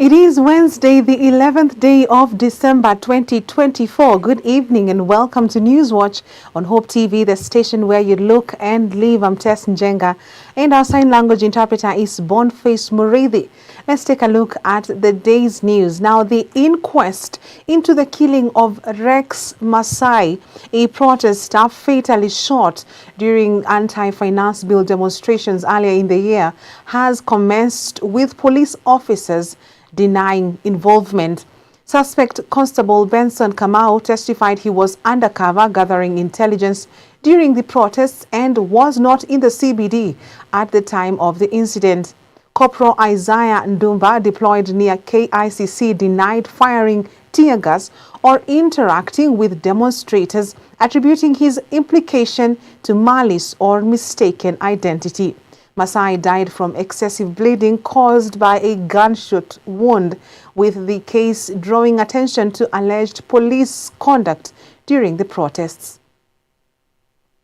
It is Wednesday, the 11th day of December 2024. Good evening and welcome to Newswatch on Hope TV, the station where you look and live. I'm Tess Njenga and our sign language interpreter is Boniface Murithi. Let's take a look at the day's news. Now, the inquest into the killing of Rex Masai, a protester fatally shot during anti-finance bill demonstrations earlier in the year, has commenced with police officers denying involvement. Suspect Constable Benson Kamau testified he was undercover gathering intelligence during the protests and was not in the CBD at the time of the incident. Corporal Isaiah Ndumba, deployed near KICC, denied firing tear gas or interacting with demonstrators, attributing his implication to malice or mistaken identity. Masai died from excessive bleeding caused by a gunshot wound, with the case drawing attention to alleged police conduct during the protests.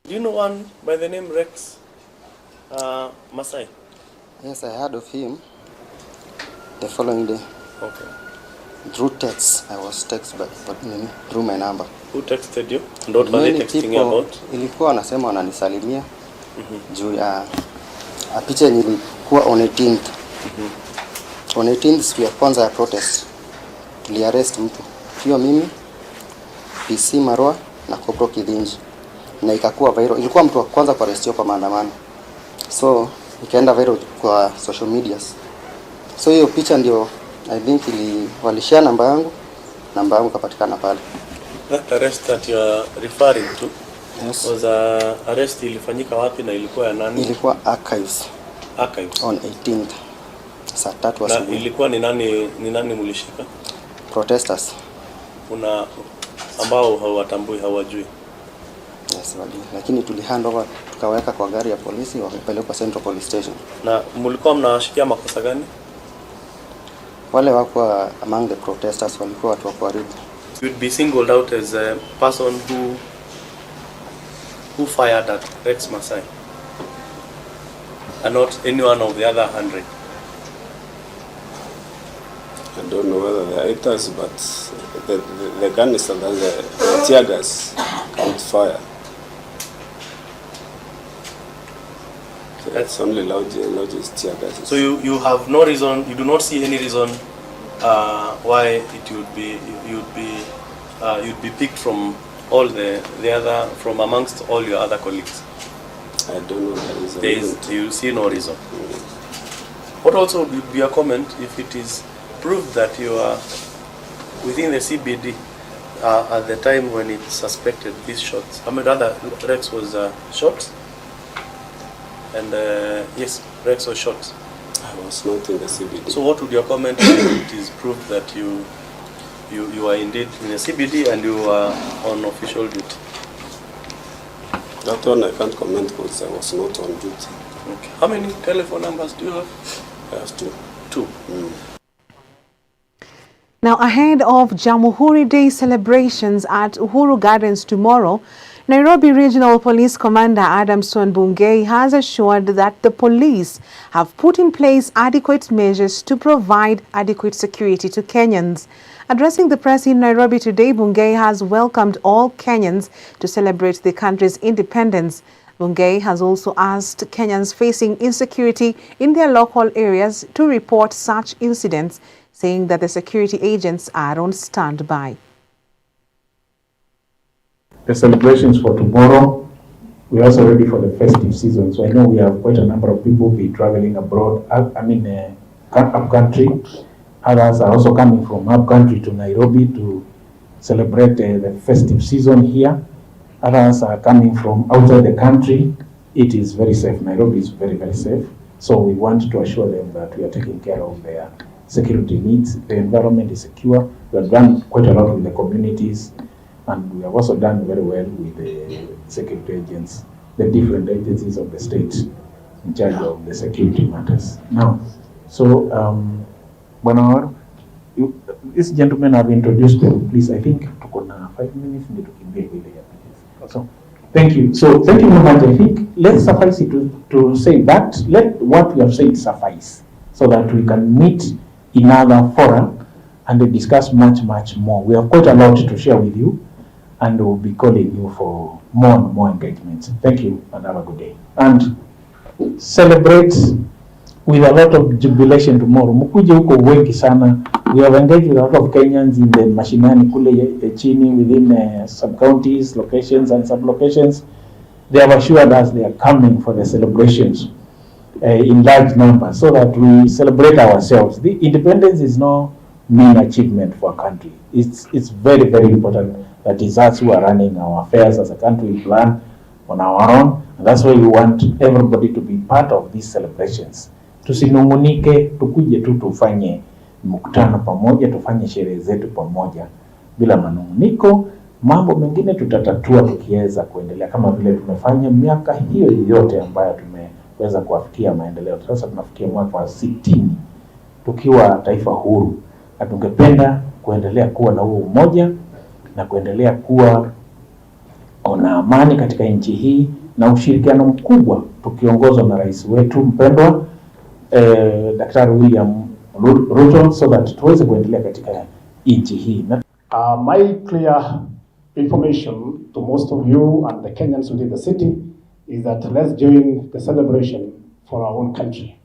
Do you know one by the name Rex Masai? Yes, I heard of him the following day. Okay. Through text, I was texted through my number. Who texted you? And what were they texting you about? Ilikuwa wanasema wananisalimia juu ya picha yenye ilikuwa on 18th. On 18th siku ya kwanza ya protest tuliarrest mtu. Hiyo mimi, PC Marwa na Kopro Kidinji. Na ikakuwa viral. Ilikuwa mtu wa kwanza kwa arrestiwa kwa maandamano. So ikaenda viral kwa social medias. So hiyo picha ndio I think walishare namba yangu kapatikana pale. That arrest that you are referring to, yes, was arrest ilifanyika wapi na ilikuwa ya nani? Ilikuwa archives. Archives. On 18th. Saa 3 asubuhi. Na ilikuwa ni nani mulishika? Protesters. Kuna ambao hawatambui, hawajui. Yes, wali. Lakini tulihand over, tukaweka kwa gari ya polisi, wakapelekwa Central Police Station. Na mlikuwa mnawashikia makosa gani? Wale wako among the protesters walikuwa watu wa kuharibu. You'd be singled out as a person who fired at Rex Masai and not any one of the other 100. I don't know whether they're actors, but the canister that the tear gas could fire. That's only loud tear gas. So you have no reason, you do not see any reason why it would be you'd be picked from all the other, from amongst all your other colleagues. I don't know the reason. You see no reason. What also would be a comment if it is proved that you are within the CBD at the time when it suspected these shots? I mean, rather, Rex was shot, and yes, Rex was shot. I was not in the CBD. So what would your comment be if it is proved that you are indeed in the CBD and you are on official duty? That one I can't comment because I was not on duty. Okay. How many telephone numbers do you have? I have two. Two. Now, ahead of Jamhuri Day celebrations at Uhuru Gardens tomorrow, Nairobi Regional Police Commander Adamson Bungei has assured that the police have put in place adequate measures to provide adequate security to Kenyans. Addressing the press in Nairobi today, Bungei has welcomed all Kenyans to celebrate the country's independence. Bungei has also asked Kenyans facing insecurity in their local areas to report such incidents, saying that the security agents are on standby. The celebrations for tomorrow, we're also ready for the festive season. So I know we have quite a number of people be traveling abroad, up country. Others are also coming from up country to Nairobi to celebrate the festive season here. Others are coming from outside the country. It is very safe. Nairobi is very, very safe. So we want to assure them that we are taking care of their security needs. The environment is secure. We have done quite a lot with the communities, and we have also done very well with the security agents, the different agencies of the state in charge of the security matters. Now, so, this gentleman have introduced them. Please, I think tuko na 5 minutes ndio tukimbie ile ya please. So, thank you. So, thank you very much. I think let's suffice it to say that let what we have said suffice, so that we can meet in other fora and discuss much more. We have quite a lot to share with you, and we'll be calling you for more and more engagements. Thank you, and have a good day. And celebrate with a lot of jubilation tomorrow. Mkuje huko wengi sana. We have engaged with a lot of Kenyans in the mashinani kule chini within sub-counties, locations and sub-locations. They have assured us they are coming for the celebrations in large numbers so that we celebrate ourselves. The independence is no mean achievement for a country. It's very important that it's us who are running our affairs as a country. We plan on our own, and that's why we want everybody to be part of these celebrations. Tusinungunike, tukuje tu tufanye mkutano pamoja, tufanye sherehe zetu pamoja bila manunguniko. Mambo mengine tutatatua tukiweza kuendelea kama vile tumefanya miaka hiyo yote ambayo tumeweza kuafikia maendeleo. Sasa tunafikia mwaka wa 60 tukiwa taifa huru, na tungependa kuendelea kuwa na huo umoja na kuendelea kuwa na amani katika nchi hii na ushirikiano mkubwa tukiongozwa na rais wetu mpendwa Daktari William Ruto, so that tuweze kuendelea katika nchi hii. My clear information to most of you and the Kenyans within the city is that let's join the celebration for our own country.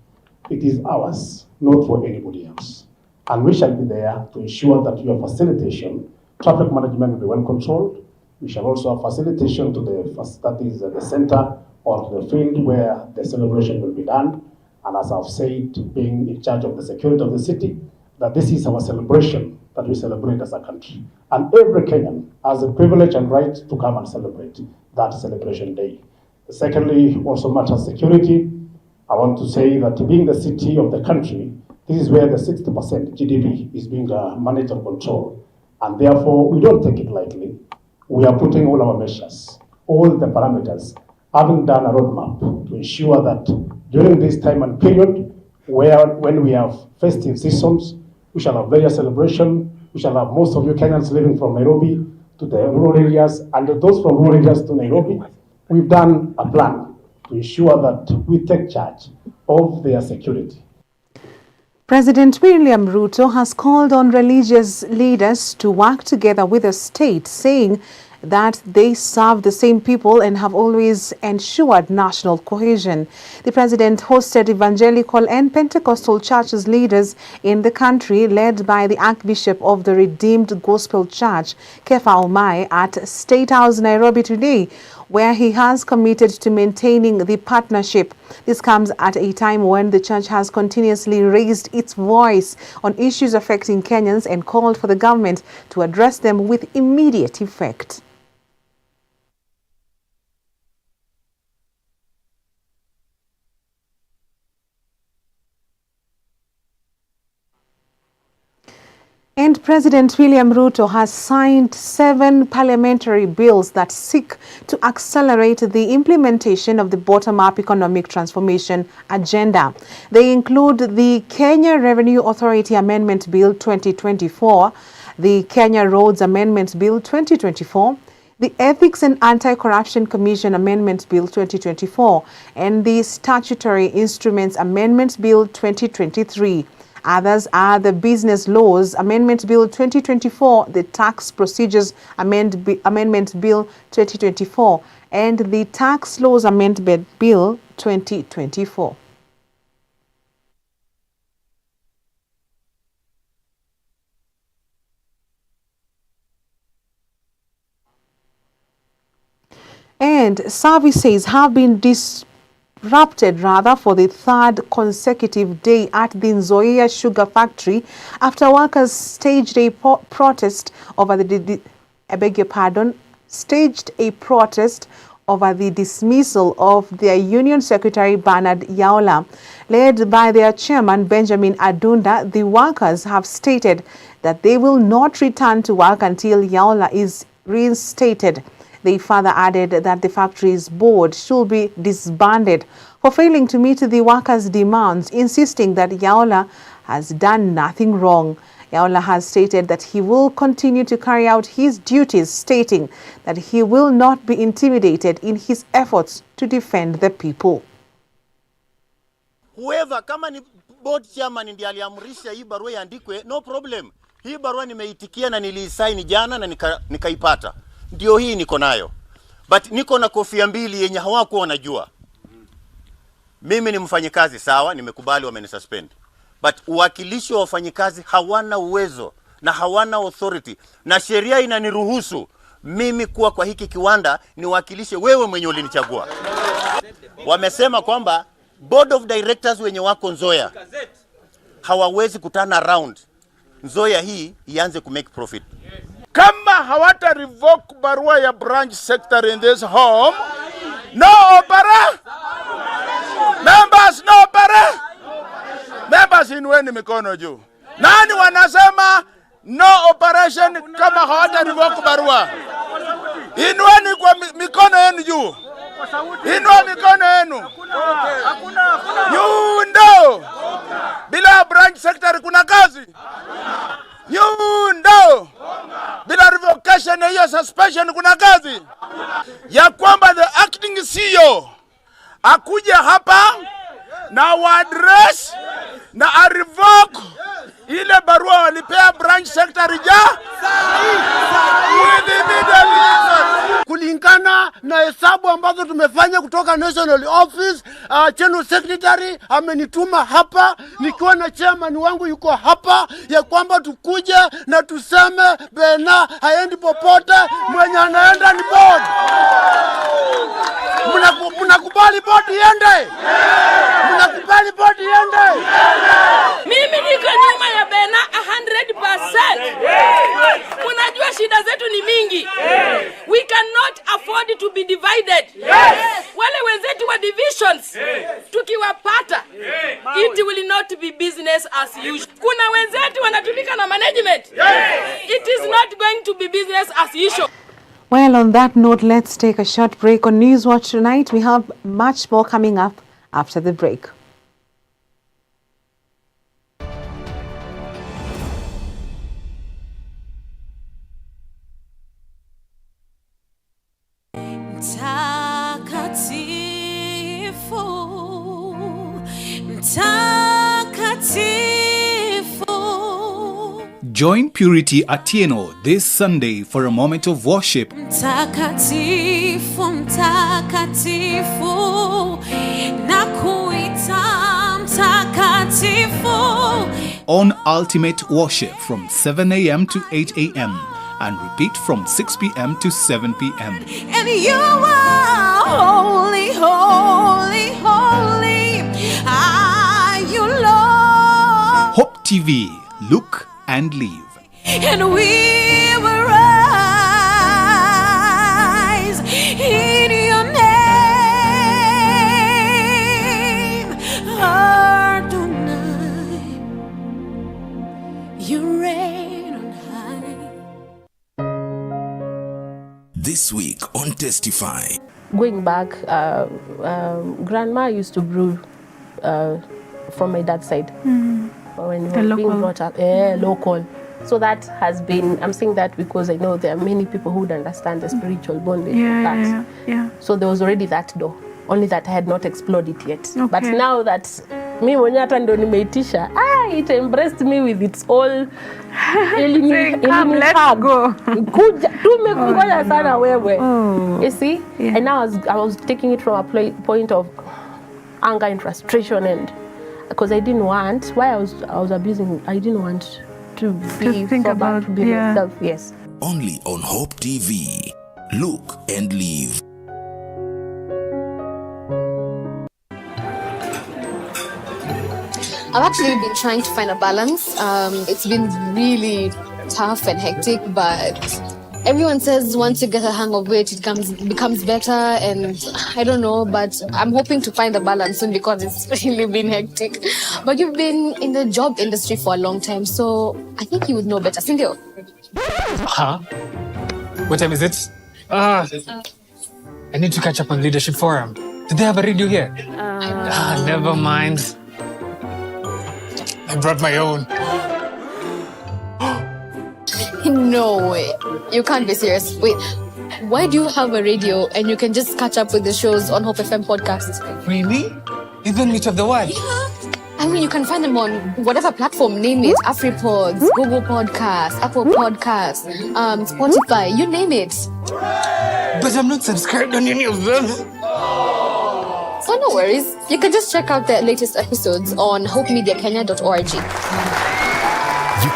It is ours, not for anybody else. And we shall be there to ensure that your facilitation, traffic management will be well controlled. We shall also have facilitation to the center or the field where the celebration will be done. And as I've said, being in charge of the security of the city, that this is our celebration that we celebrate as a country. And every Kenyan has the privilege and right to come and celebrate that celebration day. Secondly, also matters security. I want to say that being the city of the country, this is where the 60% GDP is being managed and controlled. And therefore, we don't take it lightly. We are putting all our measures, all the parameters, having done a roadmap to ensure that during this time and period, when we have festive seasons, we shall have various celebration. We shall have most of you Kenyans living from Nairobi to the rural areas, and those from rural areas to Nairobi. We've done a plan to ensure that we take charge of their security. President William Ruto has called on religious leaders to work together with the state, saying that they serve the same people and have always ensured national cohesion. The president hosted evangelical and Pentecostal churches leaders in the country, led by the Archbishop of the Redeemed Gospel Church, Kefa Omai, at State House, Nairobi today, where he has committed to maintaining the partnership. This comes at a time when the church has continuously raised its voice on issues affecting Kenyans and called for the government to address them with immediate effect. And President William Ruto has signed 7 parliamentary bills that seek to accelerate the implementation of the bottom-up economic transformation agenda. They include the Kenya Revenue Authority Amendment Bill 2024, the Kenya Roads Amendment Bill 2024, the Ethics and Anti-Corruption Commission Amendment Bill 2024, and the Statutory Instruments Amendment Bill 2023. Others are the Business Laws Amendment Bill 2024, the Tax Procedures Amendment Bill 2024, and the Tax Laws Amendment Bill 2024. And services have been disrupted for the 3rd consecutive day at the Nzoia Sugar Factory after workers staged a protest over the dismissal of their union secretary Bernard Yaula. Led by their chairman Benjamin Adunda, the workers have stated that they will not return to work until Yaula is reinstated. They further added that the factory's board should be disbanded for failing to meet the workers' demands, insisting that Yaula has done nothing wrong. Yaula has stated that he will continue to carry out his duties, stating that he will not be intimidated in his efforts to defend the people. whoever, kama ni board chairman ndiye aliamrisha hii barua iandikwe, no problem. Hii barua nimeitikia na niliisaini jana na nikaipata. Ndio hii niko nayo. But niko na kofia mbili yenye hawakuwa wanajua. Mimi ni mfanyikazi sawa, nimekubali wamenisuspend. But uwakilishi wa wafanyikazi hawana uwezo na hawana authority. Na sheria inaniruhusu mimi kuwa kwa hiki kiwanda niwakilishe wewe mwenye ulinichagua. Wamesema kwamba board of directors wenye wako Nzoia hawawezi kutana around Nzoia hii ianze ku make profit. Kama hawata revoke barua ya branch secretary in this home, no opera. Members, no opera. Members, inueni mikono juu. Nani wanasema no operation kama hawata revoke barua? Inueni kwa mikono yenu juu. Inua mikono yenu. Yundo. Bila branch secretary kuna kazi. Yundo. Bila revocation na hiyo suspension kuna kazi. Ya kwamba the acting CEO akuja hapa na wa-address na a-revoke ile barua walipea branch secretary kulingana na hesabu ambazo tumefanya kutoka national office. Channel secretary amenituma hapa nikiwa na chairman wangu yuko hapa, ya kwamba tukuje na tuseme Bena haendi popote, mwenye anaenda ni board. Mnakubali board iende? Mnakubali board iende? Mimi niko nyuma ya Bena 100%. Unajua shida zetu ni mingi. We cannot afford to be divided. Wale wenzetu wa divisions tukiwapata, it will not be business as usual. Kuna wenzetu wanatumika na management. It is not going to be business as usual. Well, on that note, let's take a short break on Newswatch tonight. We have much more coming up after the break. Join Purity Atieno this Sunday for a moment of worship. Mtakatifu, mtakatifu, nakuita mtakatifu. On Ultimate Worship from 7 a.m. to 8 a.m. and repeat from 6 p.m. to 7 p.m. And you are holy, holy, holy. Are you Lord? Hope TV, look and live. And we will rise in your name, Adonai. You reign on high. This week on Testify. Going back, grandma used to brew from my dad's side. When we were being brought up, local. So that has been, I'm saying that because I know there are many people who would understand the spiritual bondage. Yeah. So there was already that door, only that I had not explored it yet. Okay. But now that me mwenye hata ndo nimeitisha, it embraced me with its all come, let's go. Kuja, tumekungoja sana wewe. You see? Yeah. And now I was taking it from a point of anger and frustration, and because I didn't want, why I was abusing, I didn't want to think about myself. Yes. Only on Hope TV. Look and live. I've actually been trying to find a balance. It's been really tough and hectic, but everyone says once you get a hang of it, it becomes better, and I don't know, but I'm hoping to find a balance soon because it's really been hectic. But you've been in the job industry for a long time, so I think you would know better. Cynthia? Huh? What time is it? I need to catch up on Leadership Forum. Did they have a radio here? Never mind. I brought my own. No way. You can't be serious. Wait, why do you have a radio and you can just catch up with the shows on Hope FM podcast? Really? Even Meet of the Word. I mean, you can find them on whatever platform, name it. AfriPods, Google Podcasts, Apple Podcasts, Spotify, you name it. But I'm not subscribed on any of them. So no worries. You can just check out the latest episodes on hopemediakenya.org. You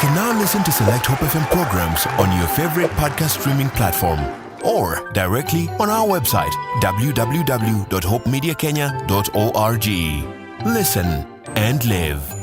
can now listen to select Hope FM programs on your favorite podcast streaming platform or directly on our website, www.hopemediakenya.org. Listen and live.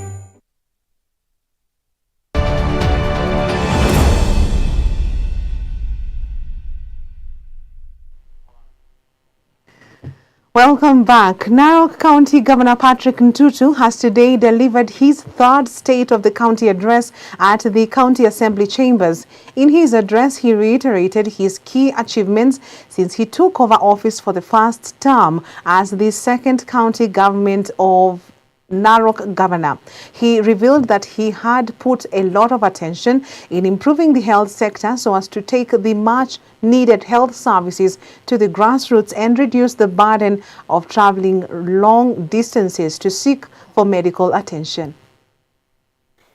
Welcome back. Narok County Governor Patrick Ntutu has today delivered his third State of the County address at the County Assembly Chambers. In his address, he reiterated his key achievements since he took over office for the first term as the second county government of Narok governor. He revealed that he had put a lot of attention in improving the health sector so as to take the much needed health services to the grassroots and reduce the burden of traveling long distances to seek for medical attention.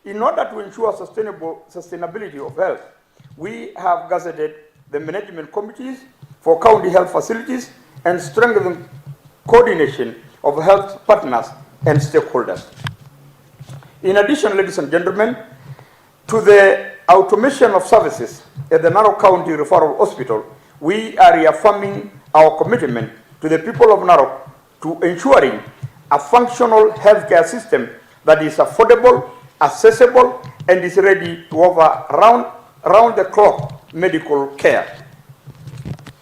In order to ensure sustainability of health, we have gazetted the management committees for county health facilities and strengthened coordination of health partners and stakeholders. In addition, ladies and gentlemen, to the automation of services at the Narok County Referral Hospital, we are reaffirming our commitment to the people of Narok to ensuring a functional healthcare system that is affordable, accessible, and is ready to offer round-the-clock medical care.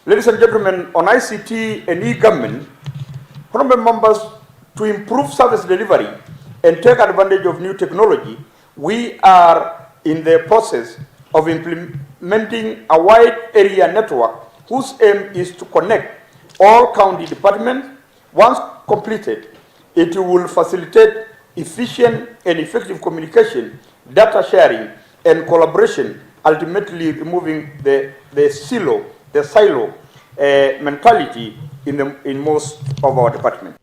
Ladies and gentlemen, on ICT and e-government, honorable members, to improve service delivery and take advantage of new technology, we are in the process of implementing a wide area network whose aim is to connect all county departments. Once completed, it will facilitate efficient and effective communication, data sharing, and collaboration, ultimately removing the silo mentality in most of our departments.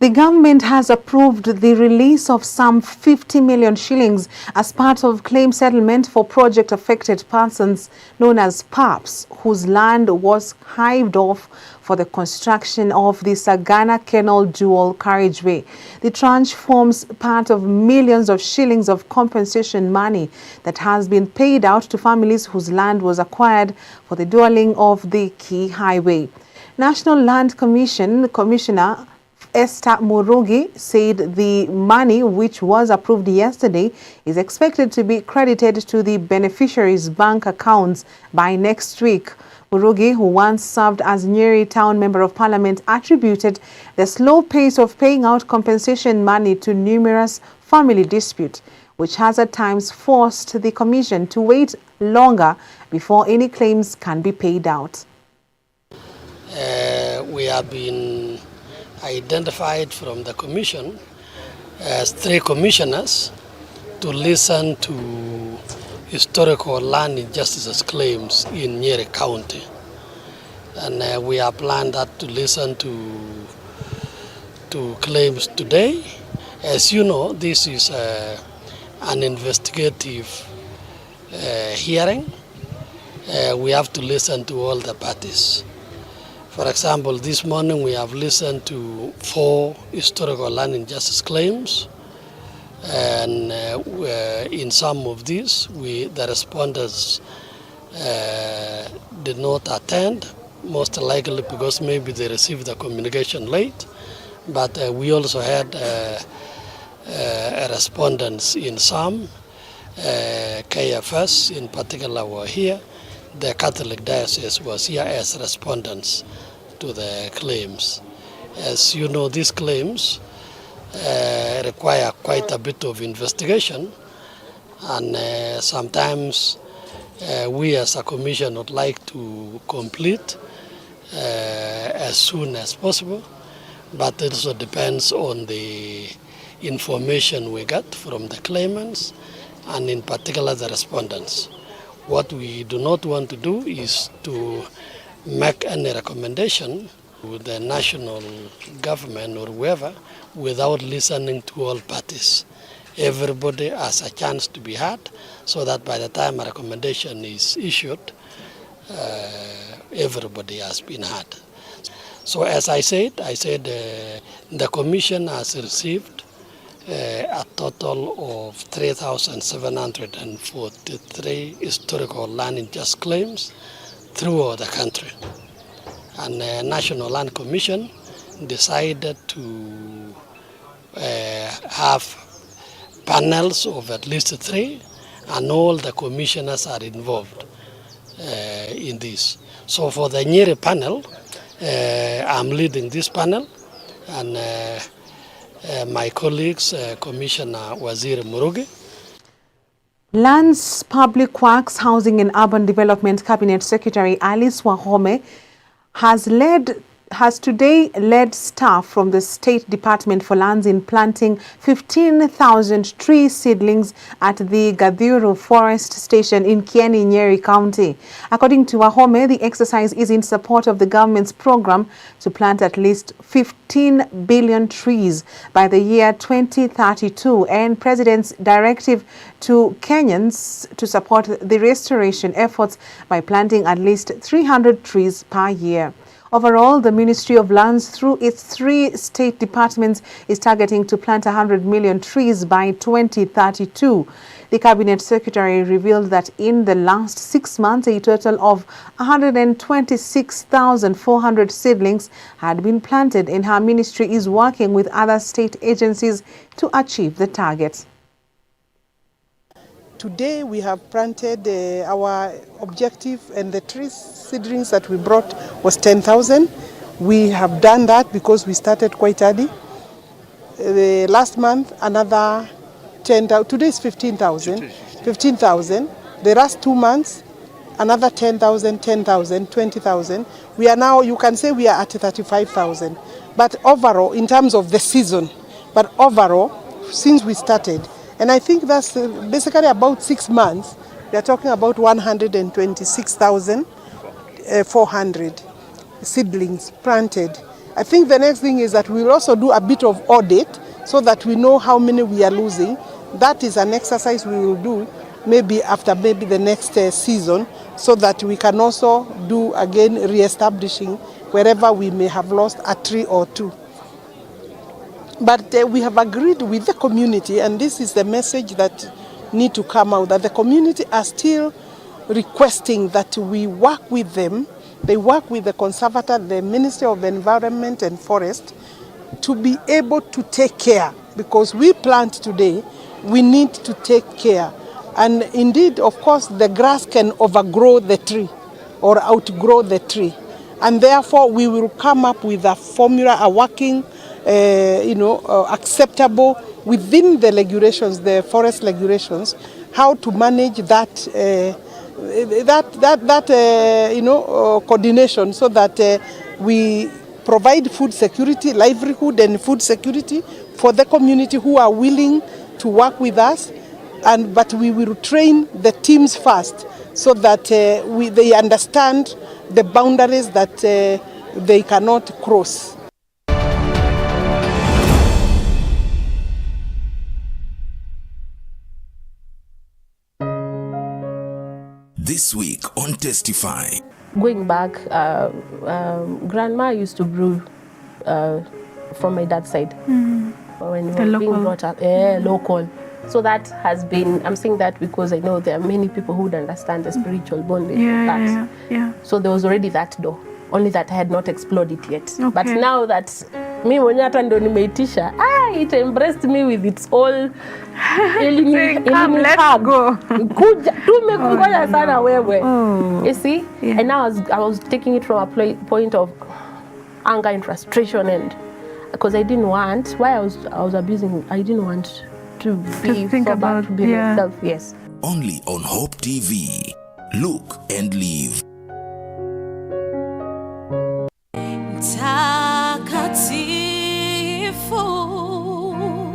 The government has approved the release of some 50 million shillings as part of claim settlement for project-affected persons known as PAPs, whose land was hived off for the construction of the Sagana Canal dual carriageway. The tranche forms part of millions of shillings of compensation money that has been paid out to families whose land was acquired for the dualling of the key highway. National Land Commissioner Esther Murugi said the money, which was approved yesterday, is expected to be credited to the beneficiaries' bank accounts by next week. Murugi, who once served as Nyeri Town Member of Parliament, attributed the slow pace of paying out compensation money to numerous family disputes, which has at times forced the Commission to wait longer before any claims can be paid out. We have been identified from the Commission as 3 commissioners to listen to historical land injustices claims in Nyeri County. And we have planned that to listen to claims today. As you know, this is an investigative hearing. We have to listen to all the parties. For example, this morning we have listened to 4 historical land injustice claims, and in some of these, the respondents did not attend, most likely because maybe they received the communication late. But we also had respondents in some. KFS in particular were here. The Catholic Diocese was here as respondents to the claims. As you know, these claims require quite a bit of investigation, and sometimes we as a commission would like to complete as soon as possible, but it also depends on the information we get from the claimants and in particular the respondents. What we do not want to do is to make any recommendation with the national government or whoever without listening to all parties. Everybody has a chance to be heard so that by the time a recommendation is issued, everybody has been heard. So as I said, the commission has received a total of 3,743 historical land interest claims throughout the country. And the National Land Commission decided to have panels of at least 3, and all the commissioners are involved in this. So for the Nyeri panel, I'm leading this panel, and my colleagues, Commissioner Waziri Murugi. Lands, Public Works, Housing and Urban Development Cabinet Secretary Alice Wahome has today led staff from the State Department for Lands in planting 15,000 tree seedlings at the Gadhiru Forest Station in Kieni, Nyeri County. According to Wahome, the exercise is in support of the government's program to plant at least 15 billion trees by the year 2032 and President's directive to Kenyans to support the restoration efforts by planting at least 300 trees per year. Overall, the Ministry of Lands, through its 3 state departments, is targeting to plant 100 million trees by 2032. The Cabinet Secretary revealed that in the last 6 months, a total of 126,400 seedlings had been planted, and her ministry is working with other state agencies to achieve the target. Today we have planted our objective, and the tree seedlings that we brought was 10,000. We have done that because we started quite early. Last month another 10,000. Today is 15,000. 15,000. The last 2 months another 10,000, 10,000, 20,000. We are now, you can say we are at 35,000. But overall, in terms of the season, but overall, since we started, and I think that's basically about 6 months, we are talking about 126,400 seedlings planted. I think the next thing is that we'll also do a bit of audit so that we know how many we are losing. That is an exercise we will do maybe after the next season, so that we can also do again re-establishing wherever we may have lost a tree or 2. But we have agreed with the community, and this is the message that need to come out, that the community are still requesting that we work with them. They work with the conservator, the Ministry of Environment and Forest, to be able to take care, because we plant today, we need to take care. And indeed, of course, the grass can overgrow the tree or outgrow the tree. And therefore, we will come up with a formula, a working acceptable within the regulations, the forest regulations, how to manage that coordination, so that we provide food security, livelihood and food security for the community who are willing to work with us. But we will train the teams first, so that they understand the boundaries that they cannot cross. This week on Testify. Going back, grandma used to brew from my dad's side. Mm. When we The were local. being brought up, local. So that has been, I'm saying that because I know there are many people who would understand the spiritual bondage of that. Yeah. So there was already that door, only that I had not explored it yet. Okay. But now that me mwenye hata ndo nimeitisha, it embraced me with its all Saying, "Come, let's go." Kuja, tumekungoja sana wewe. You see? Yeah. And now I was taking it from a point of anger and frustration, and because I didn't want, why I was abusing, I didn't want to think so about, to be myself. Yes. Only on Hope TV. Look and live. Mtakatifu,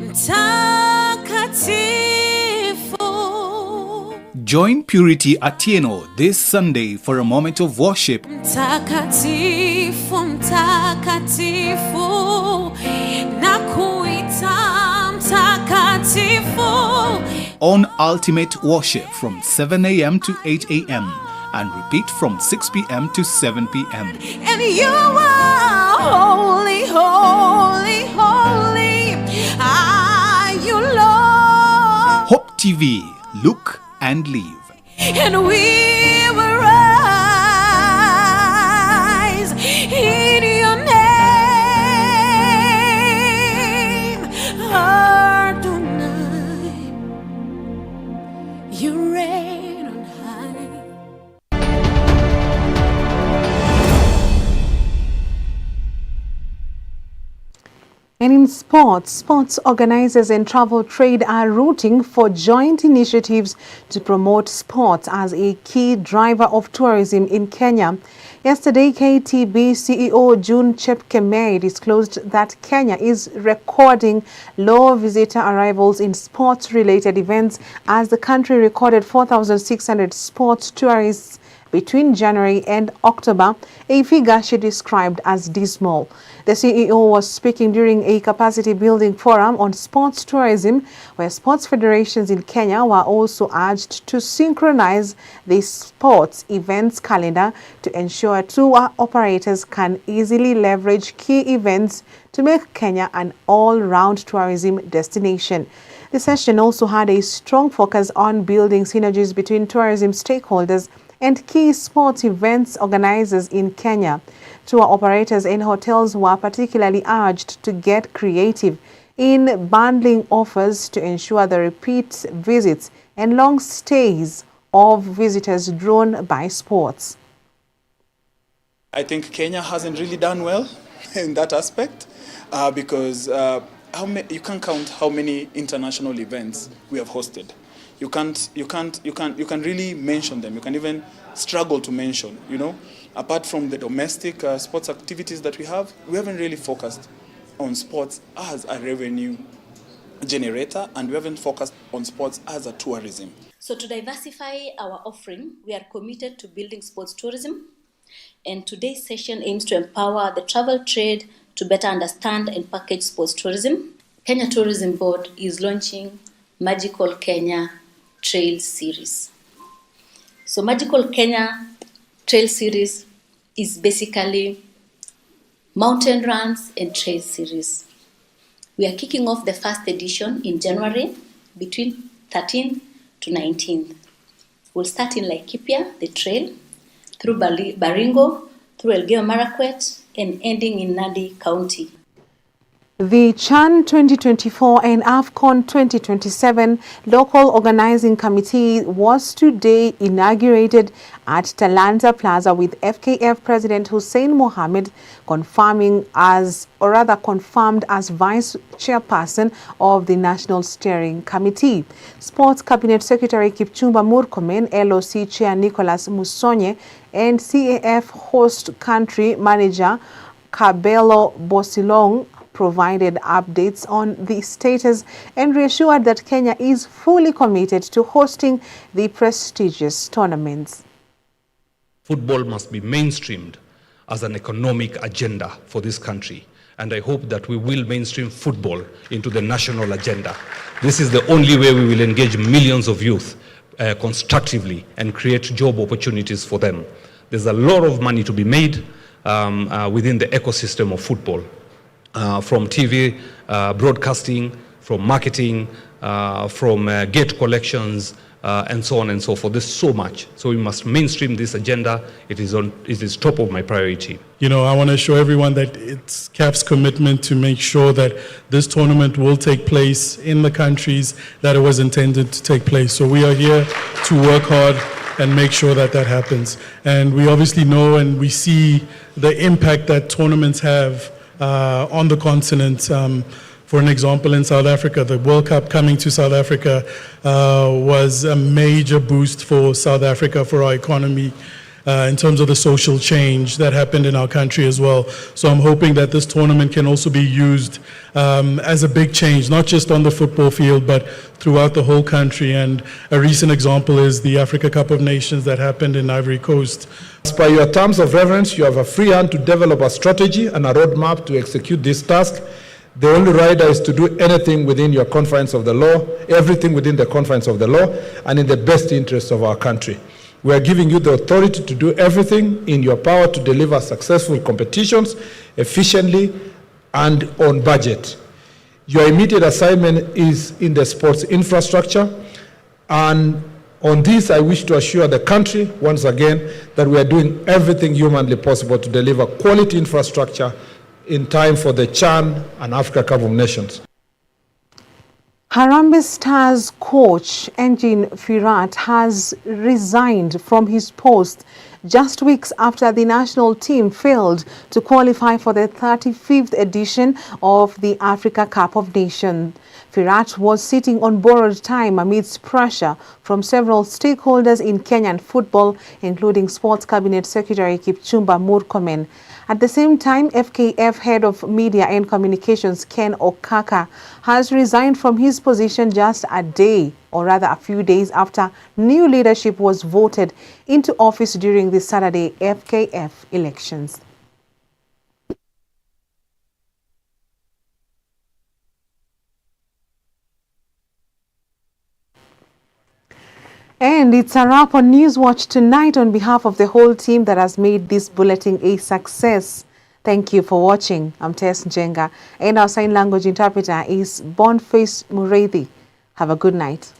mtakatifu. Join Purity Atieno this Sunday for a moment of worship Mtakatifu, mtakatifu, nakuita mtakatifu. on Ultimate Worship from 7 a.m. to 8 a.m. and repeat from 6 p.m. to 7 p.m. And you are holy, holy, holy. Are you Lord? Hope TV, look and live. And we will rise in your name, Adonai. You reign on high. And in sports organizers and travel trade are rooting for joint initiatives to promote sports as a key driver of tourism in Kenya. Yesterday, KTB CEO June Chepkemei disclosed that Kenya is recording low visitor arrivals in sports-related events as the country recorded 4,600 sports tourists between January and October, a figure she described as dismal. The CEO was speaking during a capacity building forum on sports tourism, where sports federations in Kenya were also urged to synchronize the sports events calendar to ensure tour operators can easily leverage key events to make Kenya an all-round tourism destination. The session also had a strong focus on building synergies between tourism stakeholders and key sports events organizers in Kenya. Tour operators and hotels were particularly urged to get creative in bundling offers to ensure the repeat visits and long stays of visitors drawn by sports. I think Kenya hasn't really done well in that aspect because you can't count how many international events we have hosted. You can really mention them. You can even struggle to mention, you know. Apart from the domestic sports activities that we haven't really focused on sports as a revenue generator, and we haven't focused on sports as a tourism. So to diversify our offering, we are committed to building sports tourism, and today's session aims to empower the travel trade to better understand and package sports tourism. Kenya Tourism Board is launching Magical Kenya Trail Series. So Magical Kenya Trail Series is basically mountain runs and trail series. We are kicking off the first edition in January between 13th to 19th. We'll start in Laikipia, the trail, through Baringo, through Elgeyo Marakwet, and ending in Nandi County. The CHAN 2024 and AFCON 2027 local organizing committee was today inaugurated at Talanta Plaza with FKF President Hussein Mohamed confirmed as vice chairperson of the National Steering Committee. Sports Cabinet Secretary Kipchumba Murkomen, LOC Chair Nicholas Musonye, and CAF host country manager Kabelo Bosilong provided updates on the status and reassured that Kenya is fully committed to hosting the prestigious tournaments. Football must be mainstreamed as an economic agenda for this country, and I hope that we will mainstream football into the national agenda. This is the only way we will engage millions of youth constructively and create job opportunities for them. There's a lot of money to be made within the ecosystem of football. From TV, broadcasting, from marketing, from gate collections, and so on and so forth. There's so much. So we must mainstream this agenda. It is top of my priority. You know, I want to show everyone that it's CAF's commitment to make sure that this tournament will take place in the countries that it was intended to take place. So we are here to work hard and make sure that that happens. And we obviously know and we see the impact that tournaments have on the continent. For an example, in South Africa, the World Cup coming to South Africa was a major boost for South Africa, for our economy. in terms of the social change that happened in our country as well. So I'm hoping that this tournament can also be used as a big change, not just on the football field, but throughout the whole country. And a recent example is the Africa Cup of Nations that happened in Ivory Coast. As per your terms of reference, you have a free hand to develop a strategy and a roadmap to execute this task. The only rider is to do anything within your confines of the law, everything within the confines of the law, and in the best interest of our country. We are giving you the authority to do everything in your power to deliver successful competitions efficiently and on budget. Your immediate assignment is in the sports infrastructure, and on this I wish to assure the country once again that we are doing everything humanly possible to deliver quality infrastructure in time for the CHAN and Africa Cup of Nations. Harambee Stars coach Engin Firat has resigned from his post just weeks after the national team failed to qualify for the 35th edition of the Africa Cup of Nations. Firat was sitting on borrowed time amidst pressure from several stakeholders in Kenyan football, including Sports Cabinet Secretary Kipchumba Murkomen. At the same time, FKF Head of Media and Communications Ken Okaka has resigned from his position just a few days after new leadership was voted into office during the Saturday FKF elections. And it's a wrap on Newswatch tonight. On behalf of the whole team that has made this bulletin a success, thank you for watching. I'm Tess Njenga, and our sign language interpreter is Boniface Mureithi. Have a good night.